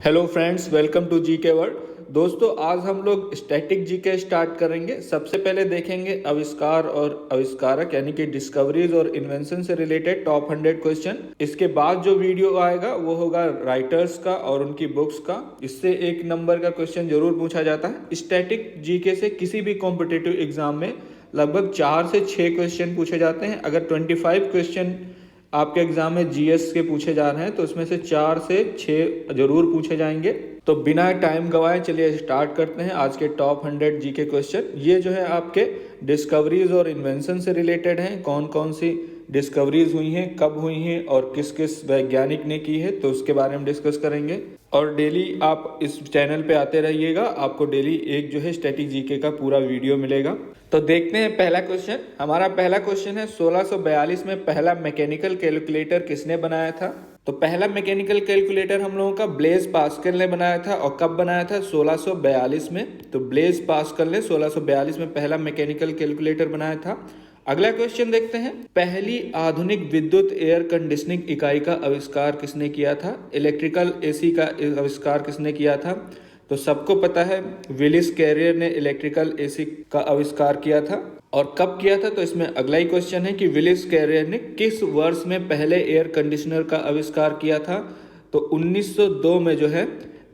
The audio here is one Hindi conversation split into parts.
Hello friends, welcome to GK world. दोस्तों, आज हम लोग स्टैटिक जीके स्टार्ट करेंगे। सबसे पहले देखेंगे आविष्कार और आविष्कारक यानी कि डिस्कवरीज और इन्वेंशन से रिलेटेड टॉप 100 क्वेश्चन। इसके बाद जो वीडियो आएगा वो होगा राइटर्स का और उनकी बुक्स का। इससे 1 नंबर का क्वेश्चन जरूर पूछा जाता है। स्टैटिक जीके से किसी भी कॉम्पिटिटिव एग्जाम में लगभग 4 से 6 क्वेश्चन पूछे जाते हैं। अगर 25 क्वेश्चन आपके एग्जाम में जीएस के पूछे जा रहे हैं तो उसमें से 4 से 6 जरूर पूछे जाएंगे। तो बिना टाइम गवाए चलिए स्टार्ट करते हैं आज के टॉप 100 जीके क्वेश्चन। ये जो है आपके डिस्कवरीज और इन्वेंशन से रिलेटेड हैं। कौन कौन सी डिस्कवरीज हुई हैं, कब हुई हैं और किस किस वैज्ञानिक ने की है, तो उसके बारे में डिस्कस करेंगे। और डेली आप इस चैनल पे आते रहिएगा, आपको डेली एक जो है स्टैटिक जीके का पूरा वीडियो मिलेगा। तो देखते हैं पहला क्वेश्चन। हमारा पहला क्वेश्चन है 1642 में पहला मैकेनिकल कैलकुलेटर किसने बनाया था। तो पहला मैकेनिकल कैलकुलेटर हम लोगों का ब्लेज पास्कल ने बनाया था। और कब बनाया था? 1642 में। तो ब्लेज पास्कल ने 1642 में पहला मैकेनिकल कैलकुलेटर बनाया था। अगला क्वेश्चन देखते हैं। पहली आधुनिक विद्युत एयर कंडीशनिंग इकाई का आविष्कार किसने किया था? इलेक्ट्रिकल एसी का आविष्कार किसने किया था? तो सबको पता है विलिस कैरियर ने इलेक्ट्रिकल एसी का आविष्कार किया था। और कब किया था? तो इसमें अगला ही क्वेश्चन है कि विलिस कैरियर ने किस वर्ष में पहले एयर कंडीशनर का आविष्कार किया था। तो 1902 में जो है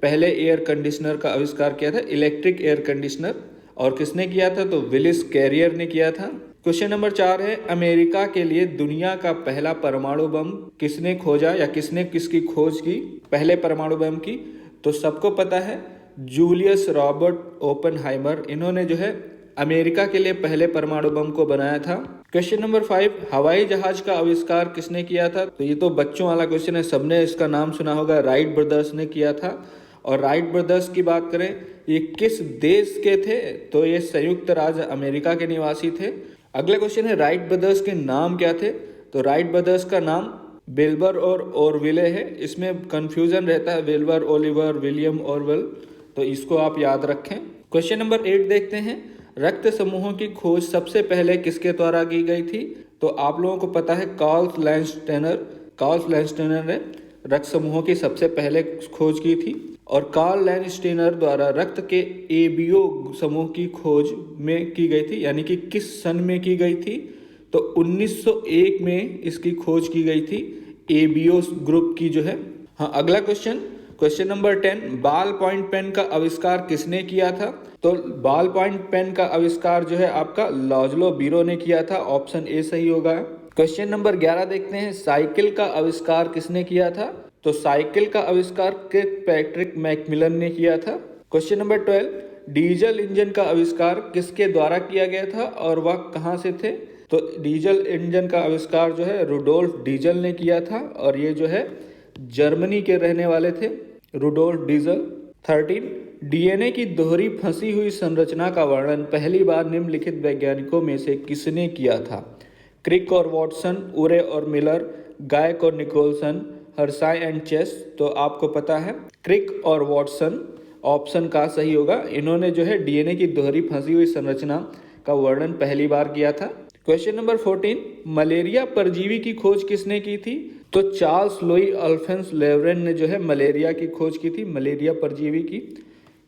पहले एयर कंडीशनर का आविष्कार किया था, इलेक्ट्रिक एयर कंडीशनर। और किसने किया था? तो विलिस कैरियर ने किया था। क्वेश्चन नंबर 4 है अमेरिका के लिए दुनिया का पहला परमाणु बम किसने खोजा या किसने किसकी खोज की पहले परमाणु बम की? तो सबको पता है जूलियस रॉबर्ट ओपेनहाइमर। इन्होंने जो है अमेरिका के लिए पहले परमाणु बम को बनाया था। क्वेश्चन नंबर 5 हवाई जहाज का आविष्कार किसने किया था? तो ये तो बच्चों वाला क्वेश्चन है, सबने इसका नाम सुना होगा, राइट ब्रदर्स ने किया था। और राइट ब्रदर्स की बात करें, ये किस देश के थे? तो ये संयुक्त राज्य अमेरिका के निवासी थे। अगला क्वेश्चन है राइट ब्रदर्स के नाम क्या थे? तो राइट ब्रदर्स का नाम विल्बर और ओरविले है। इसमें कंफ्यूजन रहता है, विल्बर, ओलिवर, विलियम, ओरवेल, तो इसको आप याद रखें। क्वेश्चन नंबर 8 देखते हैं। रक्त समूहों की खोज सबसे पहले किसके द्वारा की गई थी? तो आप लोगों को पता है कार्ल लैंडस्टेनर ने रक्त समूहों की सबसे पहले खोज की थी। और कार्ल लैंडस्टेनर द्वारा रक्त के एबीओ समूह की खोज में की गई थी, यानी कि किस सन में की गई थी? तो 1901 में इसकी खोज की गई थी, एबीओ ग्रुप की जो है। हाँ, अगला question number 10 ball point pen का आविष्कार किसने किया था? तो बॉल पॉइंट पेन का आविष्कार जो है आपका लाज़लो बीरो ने किया था। ऑप्शन ए सही होगा। क्वेश्चन नंबर 11 देखते हैं। साइकिल का आविष्कार किसने किया था? तो साइकिल का आविष्कार पैट्रिक मैकमिलन ने किया था। क्वेश्चन नंबर 12 डीजल इंजन का आविष्कार किसके द्वारा किया गया था और वह कहां से थे? तो डीजल इंजन का आविष्कार जो है रुडोल्फ डीजल ने किया था और ये जो है जर्मनी के रहने वाले थे, रुडोल्फ डीजल। 13 डीएनए की दोहरी फंसी हुई संरचना का वर्णन पहली बार निम्नलिखित वैज्ञानिकों में से किसने किया था? क्रिक और वॉटसन, उरे और मिलर, गायक और निकोलसन, हर्साई एंड चेस। तो आपको पता है क्रिक और वॉटसन, ऑप्शन का सही होगा। इन्होंने जो है डीएनए की दोहरी फंसी हुई संरचना का वर्णन पहली बार किया था। क्वेश्चन नंबर 14 मलेरिया परजीवी की खोज किसने की थी? तो चार्ल्स लुई अल्फोंस लेवरेन ने जो है मलेरिया की खोज की थी, मलेरिया परजीवी की।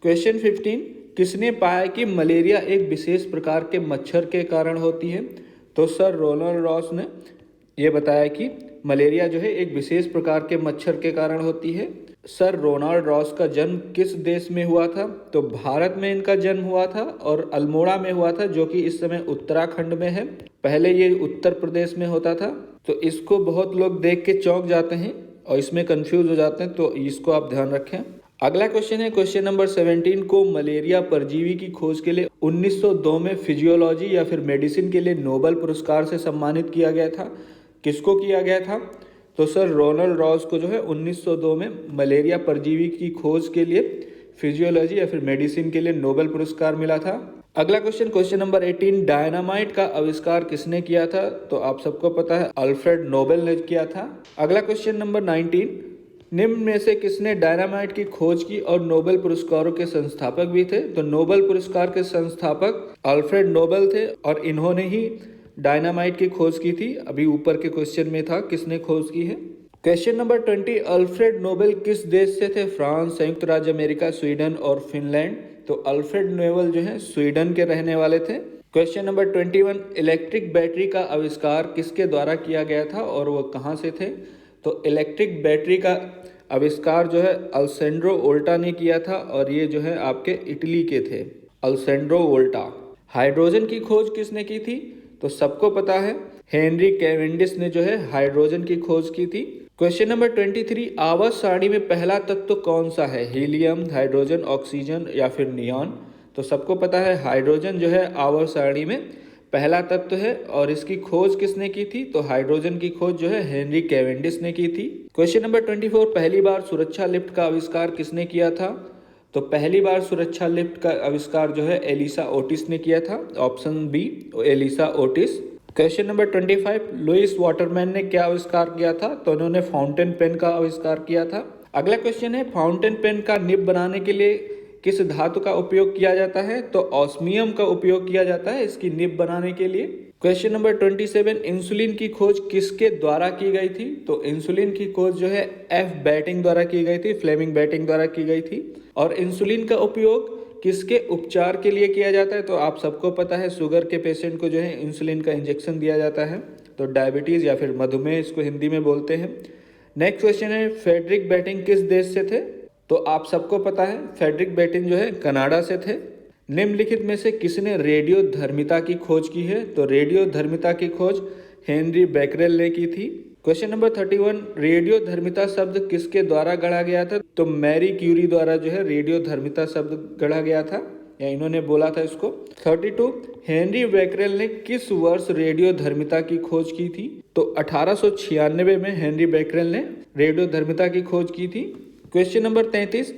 क्वेश्चन 15 किसने पाया कि मलेरिया एक विशेष प्रकार के मच्छर के कारण होती है? तो सर रोनाल्ड रॉस ने यह बताया कि मलेरिया जो है एक विशेष प्रकार के मच्छर के कारण होती है। सर रोनाल्ड रॉस का जन्म किस देश में हुआ था? तो भारत में इनका जन्म हुआ था और अल्मोड़ा में हुआ था, जो कि इस समय उत्तराखंड में है। पहले ये उत्तर प्रदेश में होता था। तो इसको बहुत लोग देख के चौंक जाते हैं और इसमें कंफ्यूज हो जाते हैं, तो इसको आप ध्यान रखें। अगला क्वेश्चन है क्वेश्चन नंबर 17 को मलेरिया परजीवी की खोज के लिए 1902 में फिजियोलॉजी या फिर मेडिसिन के लिए नोबेल पुरस्कार से सम्मानित किया गया था। किसको किया गया था? तो सर रोनाल्ड रॉस को जो है 1902 में मलेरिया परजीवी की खोज के लिए फिजियोलॉजी या फिर मेडिसिन के लिए नोबेल पुरस्कार मिला था। अगला क्वेश्चन नंबर 18 डायनामाइट का आविष्कार किसने किया था? तो आप सबको पता है अल्फ्रेड नोबेल ने किया था। अगला क्वेश्चन नंबर 19 निम्न में से किसने डायनामाइट की खोज की और नोबेल पुरस्कारों के संस्थापक भी थे? तो नोबेल पुरस्कार के संस्थापक अल्फ्रेड नोबेल थे और इन्होंने ही डायनामाइट की खोज की थी। अभी ऊपर के क्वेश्चन में था किसने खोज की है। क्वेश्चन नंबर 20, अल्फ्रेड नोबेल किस देश से थे? फ्रांस, संयुक्त राज्य अमेरिका, स्वीडन और फिनलैंड। तो अल्फ्रेड नोबेल जो है स्वीडन के रहने वाले थे। क्वेश्चन नंबर 21, इलेक्ट्रिक बैटरी का आविष्कार किसके द्वारा किया गया था और वो कहाँ से थे? तो इलेक्ट्रिक बैटरी का आविष्कार जो है अल्सेंड्रो वोल्टा ने किया था और ये जो है आपके इटली के थे, अल्सेंड्रो वोल्टा। हाइड्रोजन की खोज किसने की थी? तो सबको पता है हेनरी कैवेंडिश ने जो है हाइड्रोजन की खोज की थी। क्वेश्चन नंबर 23, आवर्त सारणी में पहला तत्व कौन सा है? हीलियम, हाइड्रोजन, ऑक्सीजन या फिर नियॉन। तो सबको पता है हाइड्रोजन जो है आवर्त सारणी में पहला तत्व है और इसकी खोज किसने की थी? तो हाइड्रोजन की खोज जो है हेनरी कैवेंडिश ने की थी। क्वेश्चन नंबर 24, पहली बार सुरक्षा लिफ्ट का आविष्कार किसने किया था? तो पहली बार सुरक्षा लिफ्ट का आविष्कार जो है एलिसा ओटिस ने किया था, option B Elisha Otis. Question number 25, Lewis Waterman ने क्या आविष्कार किया था? तो उन्होंने फाउंटेन पेन का आविष्कार किया था। अगला क्वेश्चन है, फाउंटेन पेन का निब बनाने के लिए किस धातु का उपयोग किया जाता है? तो ऑस्मियम का उपयोग किया जाता है इसकी निब बनाने के लिए। क्वेश्चन नंबर 27, इंसुलिन की खोज किसके द्वारा की गई थी? तो इंसुलिन की खोज जो है एफ बैटिंग द्वारा की गई थी, फ्लेमिंग बैटिंग द्वारा की गई थी। और इंसुलिन का उपयोग किसके उपचार के लिए किया जाता है? तो आप सबको पता है शुगर के पेशेंट को जो है इंसुलिन का इंजेक्शन दिया जाता है, तो डायबिटीज़ या फिर मधुमेह इसको हिंदी में बोलते हैं। नेक्स्ट क्वेश्चन है, फ्रेडरिक बैटिंग किस देश से थे? तो आप सबको पता है फ्रेडरिक बैटिंग जो है कनाडा से थे। निम्नलिखित में से किसने रेडियो धर्मिता की खोज की है? तो रेडियो धर्मिता की खोज हेनरी बैकरेल ने की थी। क्वेश्चन नंबर 31, रेडियो धर्मिता शब्द किसके द्वारा गढ़ा गया था? तो मैरी क्यूरी द्वारा जो है रेडियो धर्मिता शब्द गढ़ा गया था या इन्होंने बोला था इसको। 32, हेनरी बैकरेल ने किस वर्ष रेडियो धर्मिता की खोज की थी? तो 1896 में हेनरी बैकरेल ने रेडियो धर्मिता की खोज की थी। क्वेश्चन नंबर 33,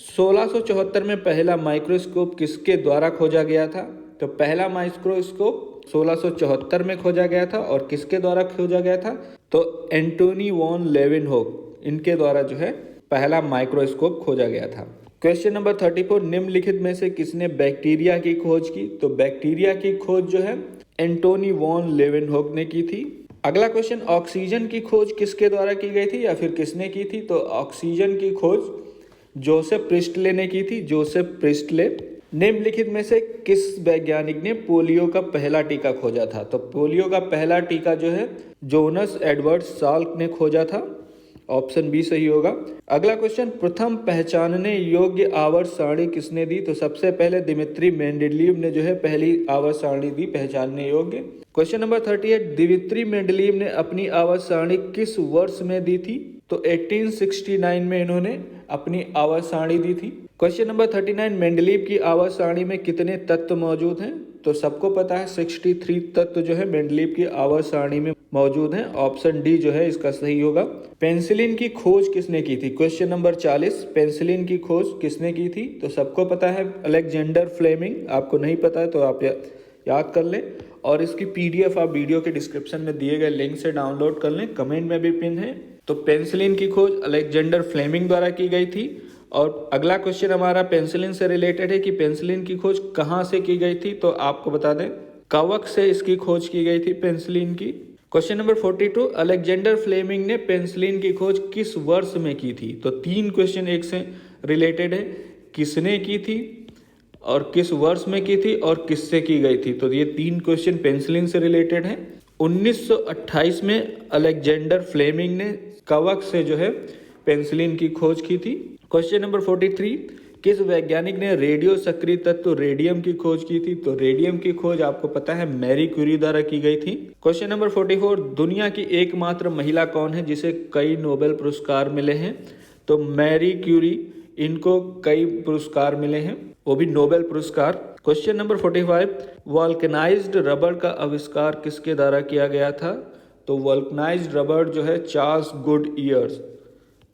1674 में पहला माइक्रोस्कोप किसके द्वारा खोजा गया था? तो पहला माइक्रोस्कोप 1674 में खोजा गया था और किसके द्वारा खोजा गया था? तो एंटोनी वॉन लेवेनहोक, इनके द्वारा जो है पहला माइक्रोस्कोप खोजा गया था। क्वेश्चन नंबर 34, निम्नलिखित में से किसने बैक्टीरिया की खोज की? तो बैक्टीरिया की खोज जो है एंटोनी वॉन लेवेनहोक ने की थी। अगला क्वेश्चन, ऑक्सीजन की खोज किसके द्वारा की गई थी या फिर किसने की थी? तो ऑक्सीजन की खोज जोसेफ प्रिस्टले ने की थी, जोसेफ प्रिस्टले। निम्नलिखित में से किस वैज्ञानिक ने पोलियो का पहला टीका खोजा था? तो पोलियो का पहला टीका जो है जोनस एडवर्ड साल्क ने खोजा था, ऑप्शन बी सही होगा। अगला क्वेश्चन, प्रथम पहचानने योग्य आवर्त सारणी किसने दी? तो सबसे पहले दिमित्री मेंडेलीव ने जो है पहली आवर्त सारणी दी पहचानने योग्य। क्वेश्चन नंबर 38, दिमित्री मेंडेलीव ने अपनी आवर्त सारणी किस वर्ष में दी थी? तो 1869 में इन्होंने अपनी आवर्त सारणी दी थी। क्वेश्चन नंबर 39, मेंडेलीव की आवर्त सारणी में कितने तत्व मौजूद हैं? तो सबको पता है 63 तत्व जो है मेंडेलीव की आवर्त सारणी में मौजूद हैं, ऑप्शन डी जो है इसका सही होगा। पेंसिलिन की खोज किसने की थी? क्वेश्चन नंबर 40, पेंसिलिन की खोज किसने की थी? तो सबको पता है अलेक्जेंडर फ्लेमिंग। आपको नहीं पता है तो आप याद कर लें और इसकी पीडीएफ आप वीडियो के डिस्क्रिप्शन में दिए गए लिंक से डाउनलोड कर लें, कमेंट में भी पिन है। तो पेंसिलिन की खोज अलेक्जेंडर फ्लेमिंग द्वारा की गई थी। और अगला क्वेश्चन हमारा पेंसिलिन से रिलेटेड है कि पेंसिलिन की खोज कहाँ से की गई थी? तो आपको बता दें कवक से इसकी खोज की गई थी पेंसिलिन की। क्वेश्चन नंबर 42, अलेक्जेंडर फ्लेमिंग ने पेंसिलिन की खोज किस वर्ष में की थी? तो 3 क्वेश्चन एक से रिलेटेड है, किसने की थी और किस वर्ष में की थी और किससे की गई थी। तो ये 3 क्वेश्चन पेंसिलिन से रिलेटेड है। 1928 में अलेक्जेंडर फ्लेमिंग ने कवक से जो है पेंसिलिन की खोज की थी। क्वेश्चन नंबर 43, किस वैज्ञानिक ने रेडियो सक्रिय तत्व रेडियम की खोज की थी? तो रेडियम की खोज आपको पता है मैरी क्यूरी द्वारा की गई थी। क्वेश्चन नंबर 44, दुनिया की एकमात्र महिला कौन है जिसे कई नोबेल पुरस्कार मिले हैं? तो मैरी क्यूरी, इनको कई पुरस्कार मिले हैं, वो भी नोबेल पुरस्कार। क्वेश्चन नंबर 45, वल्कनाइज्ड रबर का आविष्कार किसके द्वारा किया गया था? तो वल्कनाइज्ड रबर जो है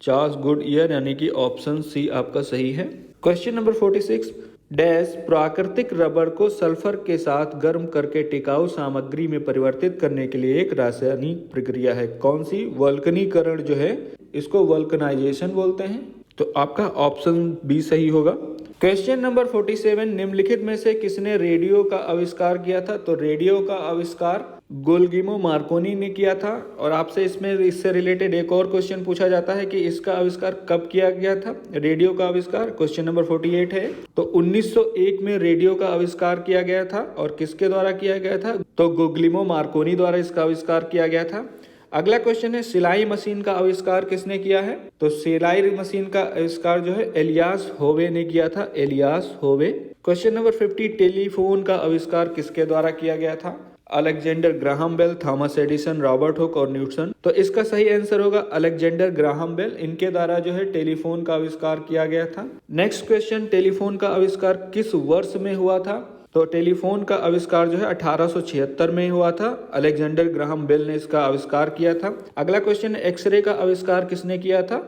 चार्ल्स गुडईयर यानी कि ऑप्शन सी आपका सही है। क्वेश्चन नंबर 46, डैश प्राकृतिक रबर को सल्फर के साथ गर्म करके टिकाऊ सामग्री में परिवर्तित करने के लिए एक रासायनिक प्रक्रिया है, कौन सी? वल्कनीकरण जो है इसको वल्कनाइजेशन बोलते हैं, तो आपका ऑप्शन बी सही होगा। क्वेश्चन नंबर 47, निम्नलिखित में से किसने रेडियो का आविष्कार किया था? तो रेडियो का आविष्कार गुलगिमो मार्कोनी ने किया था। और आपसे इससे रिलेटेड एक और क्वेश्चन पूछा जाता है कि इसका आविष्कार कब किया गया था, रेडियो का आविष्कार। क्वेश्चन नंबर 48 है। तो 1901 में रेडियो का आविष्कार किया गया था और किसके द्वारा किया गया था, तो गुग्लिमो मार्कोनी द्वारा इसका आविष्कार किया गया था। अगला क्वेश्चन है सिलाई मशीन का आविष्कार किसने किया है, तो सिलाई मशीन का आविष्कार जो है एलियास होवे ने किया था, एलियास होवे। क्वेश्चन नंबर 50 टेलीफोन का आविष्कार किसके द्वारा किया गया था, Alexander Graham Bell, Thomas Edison, Robert Hooke और न्यूटन। तो इसका सही आंसर होगा अलेक्जेंडर ग्राहम बेल। इनके द्वारा जो है टेलीफोन का आविष्कार किया गया था। नेक्स्ट क्वेश्चन, टेलीफोन का आविष्कार किस वर्ष में हुआ था, तो टेलीफोन का आविष्कार जो है 1876 में हुआ था। अलेक्जेंडर ग्राहम बेल ने इसका आविष्कार किया था। अगला क्वेश्चन, एक्सरे का आविष्कार किसने किया था,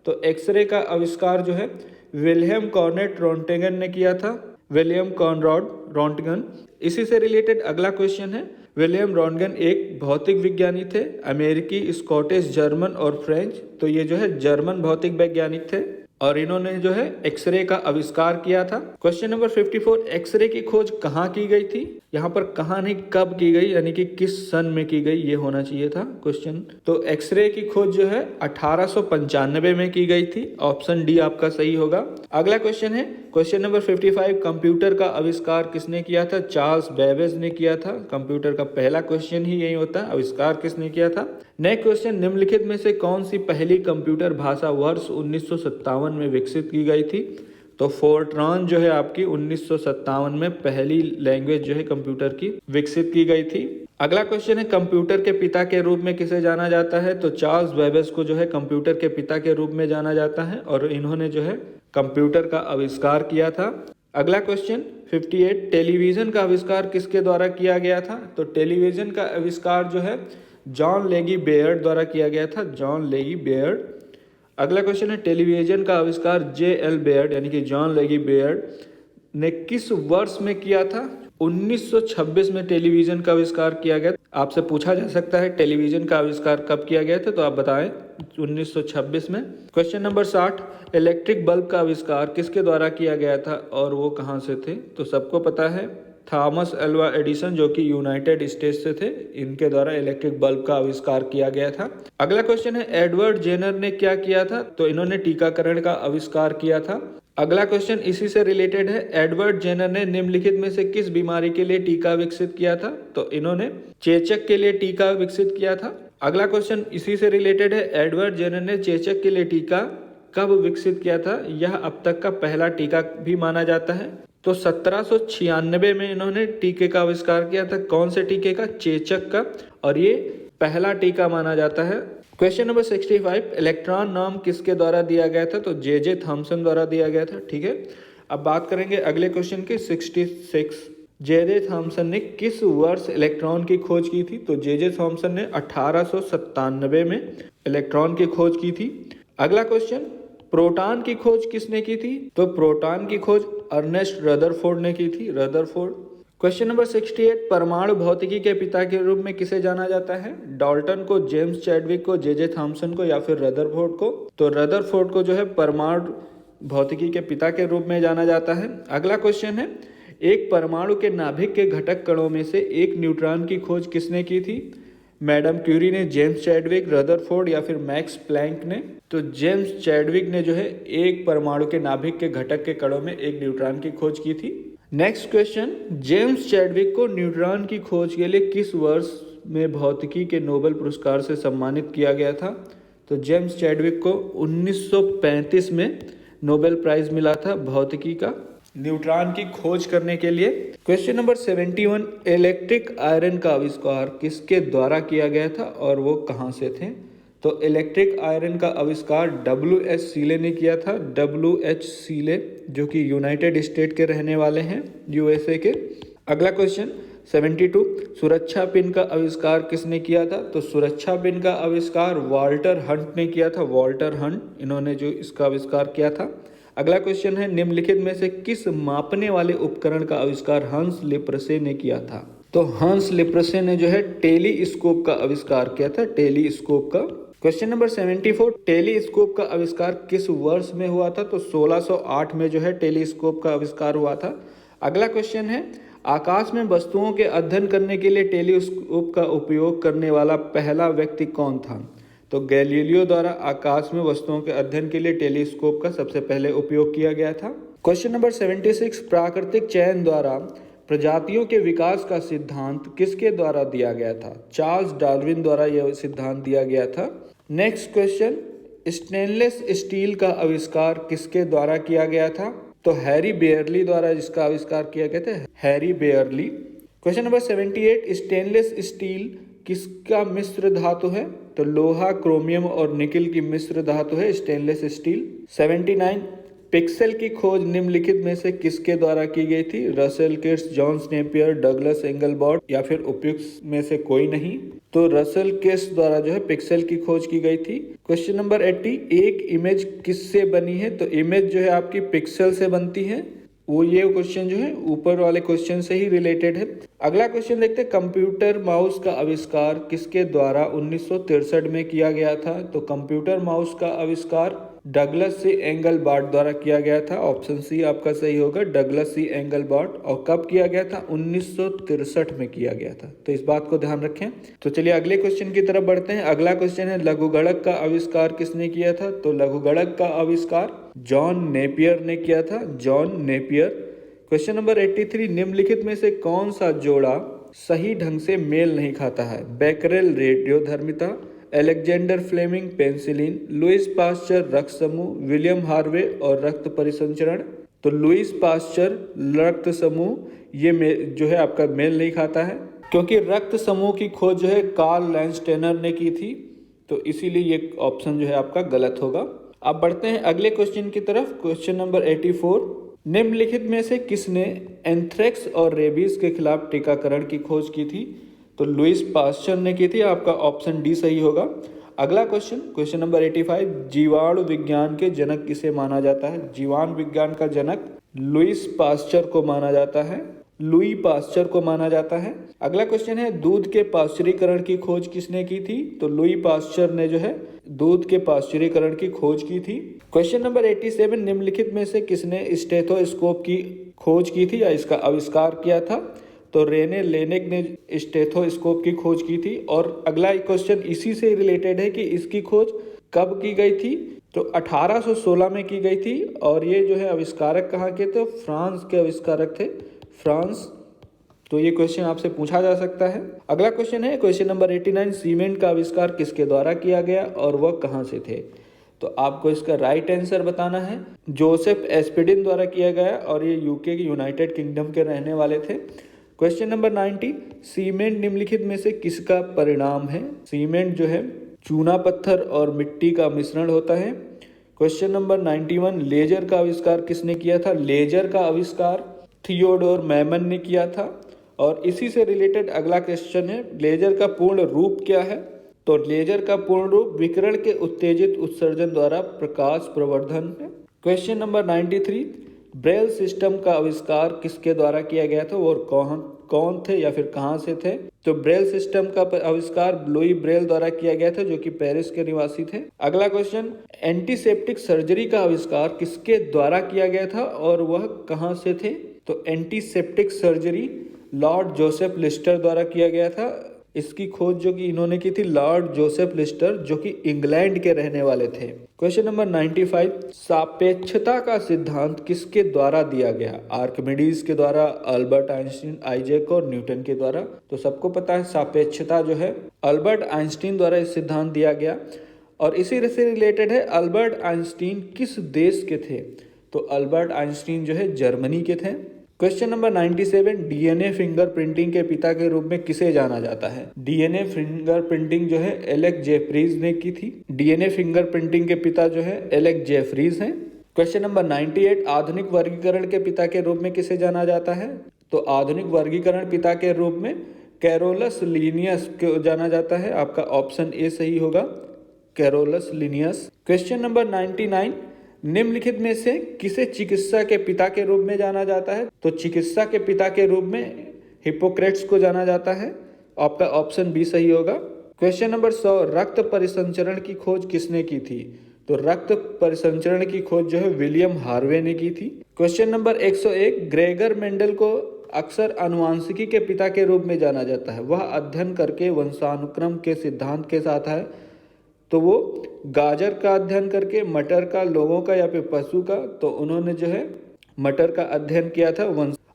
तो एक्सरे का आविष्कार जो है विलियम कॉर्नेट रोंटेगन ने किया था, विलियम कॉनराड रोंटगन। इसी से रिलेटेड अगला क्वेश्चन है, विलियम रोंटगन एक भौतिक विज्ञानी थे, अमेरिकी, स्कॉटिश, जर्मन और फ्रेंच। तो ये जो है जर्मन भौतिक वैज्ञानिक थे और इन्होंने जो है एक्सरे का आविष्कार किया था। क्वेश्चन नंबर 54, एक्सरे की खोज कहाँ की गई थी, यहाँ पर कहाँ नहीं कब की गई, यानी कि किस सन में की गई, ये होना चाहिए था क्वेश्चन। तो एक्सरे की खोज जो है 1895 में की गई थी। ऑप्शन डी आपका सही होगा। अगला क्वेश्चन है क्वेश्चन नंबर 55, कंप्यूटर का आविष्कार किसने किया था, चार्ल्स बेबेज ने किया था। कंप्यूटर का पहला क्वेश्चन ही यही होता है, आविष्कार किसने किया था। नेक्स्ट क्वेश्चन, निम्नलिखित में से कौन सी पहली कंप्यूटर भाषा वर्ष 1957 में विकसित की गई थी, तो फोर्ट्रान जो है आपकी 1957 में पहली लैंग्वेज जो है कंप्यूटर की विकसित की गई थी। अगला क्वेश्चन है, कंप्यूटर के पिता के रूप में किसे जाना जाता है, तो चार्ल्स बेबेज को जो है कंप्यूटर के पिता के रूप में जाना जाता है और इन्होंने जो है कंप्यूटर का आविष्कार किया था। अगला क्वेश्चन 58, टेलीविजन का आविष्कार किसके द्वारा किया गया था, तो टेलीविजन का आविष्कार जो है जॉन लेगी बेयर्ड द्वारा किया गया था, जॉन लेगी बेयर्ड। अगला क्वेश्चन है, टेलीविजन का आविष्कार जे.एल. बेयर्ड यानी कि जॉन लेगी बेयर्ड ने किस वर्ष में किया था, 1926 में टेलीविजन का आविष्कार किया गया। आपसे पूछा जा सकता है टेलीविजन का आविष्कार कब किया गया था, तो आप बताएं 1926 में। क्वेश्चन नंबर 60, इलेक्ट्रिक बल्ब का आविष्कार किसके द्वारा किया गया था और वो कहाँ से थे, तो सबको पता है थॉमस एल्वा एडिसन जो कि यूनाइटेड स्टेट्स से थे, इनके द्वारा इलेक्ट्रिक बल्ब का आविष्कार किया गया था। अगला क्वेश्चन है, एडवर्ड जेनर ने क्या किया था, तो इन्होंने टीकाकरण का आविष्कार किया था। अगला क्वेश्चन इसी से रिलेटेड है, एडवर्ड जेनर ने निम्नलिखित में से किस बीमारी के लिए टीका विकसित किया था, तो इन्होंने चेचक के लिए टीका विकसित किया था। अगला क्वेश्चन इसी से रिलेटेड है, एडवर्ड जेनर ने चेचक के लिए टीका कब विकसित किया था, यह अब तक का पहला टीका भी माना जाता है। तो 1796 में इन्होंने टीके का आविष्कार किया था। कौन से टीके का, चेचक का, और ये पहला टीका माना जाता है। क्वेश्चन नंबर 65, इलेक्ट्रॉन नाम किसके द्वारा दिया गया था, तो जे.जे. थॉमसन द्वारा दिया गया था। ठीक है, अब बात करेंगे अगले क्वेश्चन की 66, जे.जे. थॉमसन ने किस वर्ष इलेक्ट्रॉन की खोज की थी, तो जे.जे. थॉमसन ने 1897 में इलेक्ट्रॉन की खोज की थी। अगला क्वेश्चन, प्रोटॉन की खोज किसने की थी, तो प्रोटॉन की खोज अर्नेस्ट रदरफोर्ड ने की थी, रदरफोर्ड। क्वेश्चन नंबर 68, परमाणु भौतिकी के पिता के रूप में किसे जाना जाता है, डाल्टन को, जेम्स चैडविक को, जे.जे. थॉमसन को या फिर रदरफोर्ड को, तो रदरफोर्ड को जो है परमाणु भौतिकी के पिता के रूप में जाना जाता है। अगला क्वेश्चन है, एक परमाणु के नाभिक के घटक कणों में से एक न्यूट्रॉन की खोज किसने की थी, मैडम क्यूरी ने, जेम्स चैडविक, रदरफोर्ड या फिर मैक्स प्लैंक ने, तो जेम्स चैडविक ने जो है एक परमाणु के नाभिक के घटक के कणों में एक न्यूट्रॉन की खोज की थी। नेक्स्ट क्वेश्चन, जेम्स चैडविक को न्यूट्रॉन की खोज के लिए किस वर्ष में भौतिकी के नोबेल पुरस्कार से सम्मानित किया गया था, तो जेम्स चैडविक को 1935 में नोबेल प्राइज मिला था भौतिकी का न्यूट्रॉन की खोज करने के लिए। क्वेश्चन नंबर 71, इलेक्ट्रिक आयरन का आविष्कार किसके द्वारा किया गया था और वो कहाँ से थे, तो इलेक्ट्रिक आयरन का आविष्कार W.H. सीले ने किया था, W.H. सीले जो कि यूनाइटेड स्टेट के रहने वाले हैं, USA के। अगला क्वेश्चन 72, सुरक्षा पिन का आविष्कार किसने किया था, तो सुरक्षा पिन का आविष्कार वाल्टर हंट ने किया था, वाल्टर हंट, इन्होंने जो इसका आविष्कार किया था। अगला क्वेश्चन है, निम्नलिखित में से किस मापने वाले उपकरण का आविष्कार हंस लेप्रसे ने किया था, तो हंस लेप्रसे ने जो है टेलीस्कोप का आविष्कार किया था, टेलीस्कोप का। क्वेश्चन नंबर 74, टेलीस्कोप का आविष्कार किस वर्ष में हुआ था, तो 1608 में जो है टेलीस्कोप का आविष्कार हुआ था। अगला क्वेश्चन है, आकाश में वस्तुओं के अध्ययन करने के लिए टेलीस्कोप का उपयोग करने वाला पहला व्यक्ति कौन था? तो गैलीलियो द्वारा आकाश में वस्तुओं के अध्ययन के लिए टेलीस्कोप का सबसे पहले उपयोग किया गया था। क्वेश्चन नंबर 76, प्राकृतिक चयन द्वारा प्रजातियों के विकास का सिद्धांत किसके द्वारा दिया गया था? चार्ल्स डार्विन द्वारा यह सिद्धांत दिया गया था। नेक्स्ट क्वेश्चन, स्टेनलेस स्टील का आविष्कार किसके द्वारा किया गया था? तो हैरी बेयरली द्वारा इसका आविष्कार किया गया था, Harry बेयरली। Question number 78, stainless steel किसका मिश्र धातु है? तो लोहा, क्रोमियम और निकिल की मिश्र धातु है स्टेनलेस स्टील। 79, पिक्सेल की खोज निम्नलिखित में से किसके द्वारा की गई थी? Russell Kirsch, John Napier, Douglas Engelbart या फिर उपयुक्त में से कोई नहीं? तो रसेल किर्श द्वारा जो है पिक्सेल की खोज की गई थी। क्वेश्चन नंबर 80, एक इमेज किससे बनी है? तो इमेज जो है आपकी पिक्सल से बनती है। वो ये क्वेश्चन जो है ऊपर वाले क्वेश्चन से ही रिलेटेड है। अगला क्वेश्चन देखते हैं, कंप्यूटर माउस का आविष्कार किसके द्वारा 1963 में किया गया था? तो कंप्यूटर माउस का आविष्कार डगलस सी एंगलबॉट द्वारा किया गया था। ऑप्शन सी आपका सही होगा, डगलस सी एंगलबॉट। और कब किया गया था? 1963 में किया गया था, तो इस बात को ध्यान रखें। तो चलिए अगले क्वेश्चन की तरफ बढ़ते हैं। अगला क्वेश्चन है, लघुगणक का आविष्कार किसने किया था? तो लघुगणक का आविष्कार जॉन नेपियर ने किया था, जॉन नेपियर। क्वेश्चन नंबर 83, निम्नलिखित में से कौन सा जोड़ा सही ढंग से मेल नहीं खाता है? बैकरेल रेडियोधर्मिता, Alexander Fleming penicillin, Louis Pasteur रक्त समूह, विलियम हार्वे और रक्त परिसंचरण। तो लुइस पास्चर रक्त समूह ये जो है आपका मेल नहीं खाता है, क्योंकि रक्त समूह की खोज जो है कार्ल लैंडस्टेनर ने की थी, तो इसीलिए ये ऑप्शन जो है आपका गलत होगा। अब बढ़ते हैं अगले क्वेश्चन की तरफ। क्वेश्चन नंबर 84, निम्नलिखित में से किसने एंथ्रेक्स और रेबीज के खिलाफ टीकाकरण की खोज की थी? तो लुइस पास्चर ने की थी, आपका ऑप्शन डी सही होगा। अगला क्वेश्चन, क्वेश्चन नंबर 85, जीवाणु विज्ञान के जनक किसे माना जाता है? जीवाणु विज्ञान का जनक लुइस पास्चर को माना जाता है, लुई पास्चर को माना जाता है। अगला क्वेश्चन है, दूध के पाश्चुरीकरण की खोज किसने की थी? तो लुई पास्चर ने जो है दूध के पाश्चुरीकरण की खोज की थी। क्वेश्चन नंबर 87, निम्नलिखित में से किसने स्टेथोस्कोप की खोज की थी या इसका आविष्कार किया था? तो रेने लेनेक ने स्टेथोस्कोप की खोज की थी। और अगला क्वेश्चन इसी से रिलेटेड है कि इसकी खोज कब की गई थी? तो 1816 में की गई थी। और ये जो है आविष्कारक कहाँ के थे? फ्रांस के आविष्कारक थे, फ्रांस। तो ये क्वेश्चन आपसे पूछा जा सकता है। अगला क्वेश्चन है क्वेश्चन नंबर 89, सीमेंट का आविष्कार किसके द्वारा किया गया और वह कहाँ से थे? तो आपको इसका राइट आंसर बताना है। जोसेफ एस्पिडिन द्वारा किया गया और ये यूके के यूनाइटेड किंगडम के रहने वाले थे। क्वेश्चन नंबर 90, सीमेंट निम्नलिखित में से किसका परिणाम है? सीमेंट जो है चूना पत्थर और मिट्टी का मिश्रण होता है। क्वेश्चन नंबर 91, लेजर का आविष्कार किसने किया था? लेजर का आविष्कार थियोडोर मैमन ने किया था। और इसी से रिलेटेड अगला क्वेश्चन है, लेजर का पूर्ण रूप क्या है? तो लेजर का पूर्ण रूप विकिरण के उत्तेजित उत्सर्जन द्वारा प्रकाश प्रवर्धन है। क्वेश्चन नंबर 93, ब्रेल सिस्टम का आविष्कार किसके द्वारा किया गया था और कौन थे या फिर कहां से थे? तो ब्रेल सिस्टम का आविष्कार लुई ब्रेल द्वारा किया गया था, जो कि पेरिस के निवासी थे। अगला क्वेश्चन, एंटीसेप्टिक सर्जरी का आविष्कार किसके द्वारा किया गया था और वह कहां से थे? तो antiseptic surgery Lord Joseph Lister द्वारा किया गया था। इसकी खोज जो कि इन्होंने की थी लॉर्ड जोसेफ लिस्टर, जो कि इंग्लैंड के रहने वाले थे। क्वेश्चन नंबर 95, सापेक्षता का सिद्धांत किसके द्वारा दिया गया? आर्किमिडीज के द्वारा, अल्बर्ट आइंस्टीन, आइजैक और न्यूटन के द्वारा। तो सबको पता है सापेक्षता जो है अल्बर्ट आइंस्टीन द्वारा इस सिद्धांत दिया गया। और इसी से रिलेटेड है, अल्बर्ट आइंस्टीन किस देश के थे? तो अल्बर्ट आइंस्टीन जो है जर्मनी के थे। क्वेश्चन नंबर 97, डीएनए फिंगरप्रिंटिंग के पिता के रूप में किसे जाना जाता है? डीएनए फिंगरप्रिंटिंग जो है एलेक्स जेफरीज ने की थी। डीएनए फिंगरप्रिंटिंग के पिता जो है एलेक्स जेफरीज हैं। क्वेश्चन नंबर 98, आधुनिक वर्गीकरण के पिता के रूप में किसे जाना जाता है? तो आधुनिक वर्गीकरण पिता के रूप में कैरोलस लिनियस को जाना जाता है। आपका ऑप्शन ए सही होगा, कैरोलस लिनियस। क्वेश्चन नंबर 99, निम्नलिखित में से किसे चिकित्सा के पिता के रूप में जाना जाता है? तो चिकित्सा के पिता के रूप में हिप्पोक्रेट्स को जाना जाता है। आपका ऑप्शन बी सही होगा। क्वेश्चन नंबर 100, रक्त परिसंचरण की खोज किसने की थी? तो रक्त परिसंचरण की खोज जो है विलियम हार्वे ने की थी। क्वेश्चन नंबर 101, ग्रेगर मेंडल को अक्सर आनुवंशिकी के पिता के रूप में जाना जाता है, वह अध्ययन करके वंशानुक्रम के सिद्धांत के साथ है। तो वो गाजर का अध्ययन करके, मटर का, लोगों का या फिर पशु का, तो उन्होंने जो है मटर का अध्ययन किया था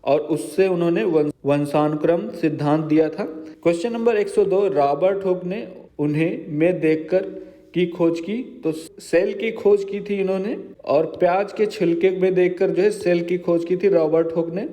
और उससे उन्होंने वंशानुक्रम सिद्धांत दिया था। क्वेश्चन नंबर 102, रॉबर्ट हुक ने उन्हें में देखकर की खोज की, तो सेल की खोज की थी इन्होंने, और प्याज के छिलके में देखकर जो है सेल की खोज की थी रॉबर्ट हुक ने।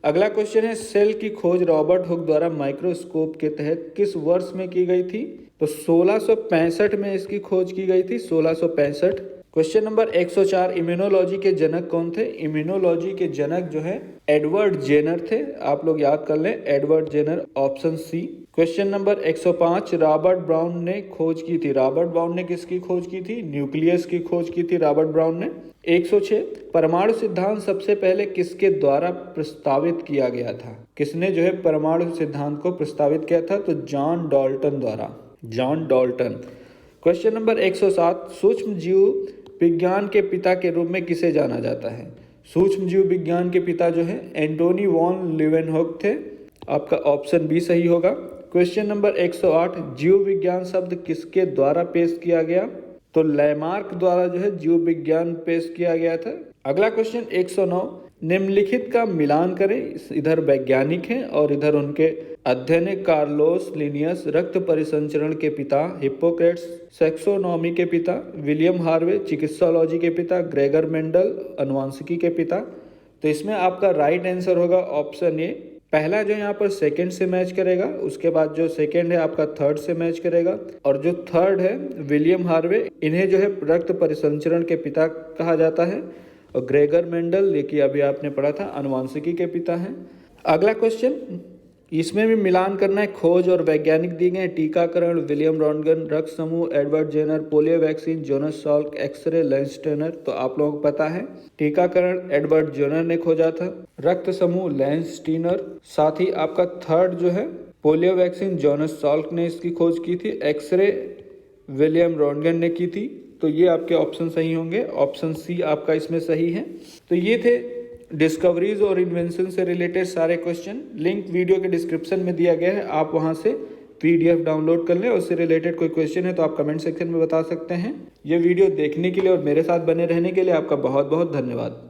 अगला क्वेश्चन है, सेल की खोज रॉबर्ट हुक द्वारा माइक्रोस्कोप के तहत किस वर्ष में की गई थी? तो 1665 में इसकी खोज की गई थी, 1665। क्वेश्चन नंबर 104, इम्यूनोलॉजी के जनक कौन थे? इम्यूनोलॉजी के जनक जो है एडवर्ड जेनर थे, आप लोग याद कर लें, Edward Jenner, option C. Question number 105, Robert Brown ने खोज की थी, रॉबर्ट ब्राउन ने किसकी खोज की थी? न्यूक्लियस की खोज की थी रॉबर्ट ब्राउन ने। 106, परमाणु सिद्धांत सबसे पहले किसके द्वारा प्रस्तावित किया गया था? किसने जो है परमाणु सिद्धांत को प्रस्तावित किया था? तो जॉन डाल्टन द्वारा, जॉन डाल्टन। क्वेश्चन नंबर 107, सूक्ष्म जीव विज्ञान के पिता के रूप में किसे जाना जाता है? सूक्ष्म जीव विज्ञान के पिता जो है एंटोनी वॉन लीवेनहॉक थे, आपका ऑप्शन बी सही होगा। क्वेश्चन नंबर 108, जीव विज्ञान शब्द किसके द्वारा पेश किया गया? तो लैमार्क द्वारा जो है जीव विज्ञान पेश किया गया था। अगला क्वेश्चन 109, निम्नलिखित का मिलान करें, इधर वैज्ञानिक हैं और इधर उनके अध्ययन है। कार्लोस लिनियस रक्त परिसंचरण के पिता, हिप्पोक्रेट्स सेक्सोनॉमी के पिता, विलियम हार्वे चिकित्सालॉजी के पिता, ग्रेगर मेंडल अनुवांशिकी के पिता। तो इसमें आपका राइट आंसर होगा ऑप्शन ए। पहला जो यहाँ पर सेकंड से मैच करेगा, उसके बाद जो सेकंड है आपका थर्ड से मैच करेगा, और जो थर्ड है विलियम हार्वे, इन्हें जो है रक्त परिसंचरण के पिता कहा जाता है। और ग्रेगर मेंडल, ये कि अभी आपने पढ़ा था, अनुवांशिकी के पिता हैं। अगला क्वेश्चन, इसमें भी मिलान करना है। खोज और वैज्ञानिक दिए गए, टीकाकरण विलियम रॉन्टगन, रक्त समूह Edward Jenner, polio vaccine Jonas Salk, x-ray lens Turner. तो आप लोगों को पता है टीकाकरण एडवर्ड जेनर ने खोजा था, रक्त समूह लेंस टर्नर, साथ ही आपका थर्ड जो है पोलियो वैक्सीन जोनास साल्क ने इसकी खोज की थी, एक्सरे विलियम रॉन्टगन ने की थी। तो ये आपके ऑप्शन सही होंगे, ऑप्शन सी आपका इसमें सही है। तो ये थे डिस्कवरीज और इन्वेंशन से रिलेटेड सारे क्वेश्चन। लिंक वीडियो के डिस्क्रिप्शन में दिया गया है, आप वहां से PDF डाउनलोड कर लें। उससे रिलेटेड कोई क्वेश्चन है तो आप कमेंट सेक्शन में बता सकते हैं। ये वीडियो देखने के लिए और मेरे साथ बने रहने के लिए आपका बहुत बहुत धन्यवाद।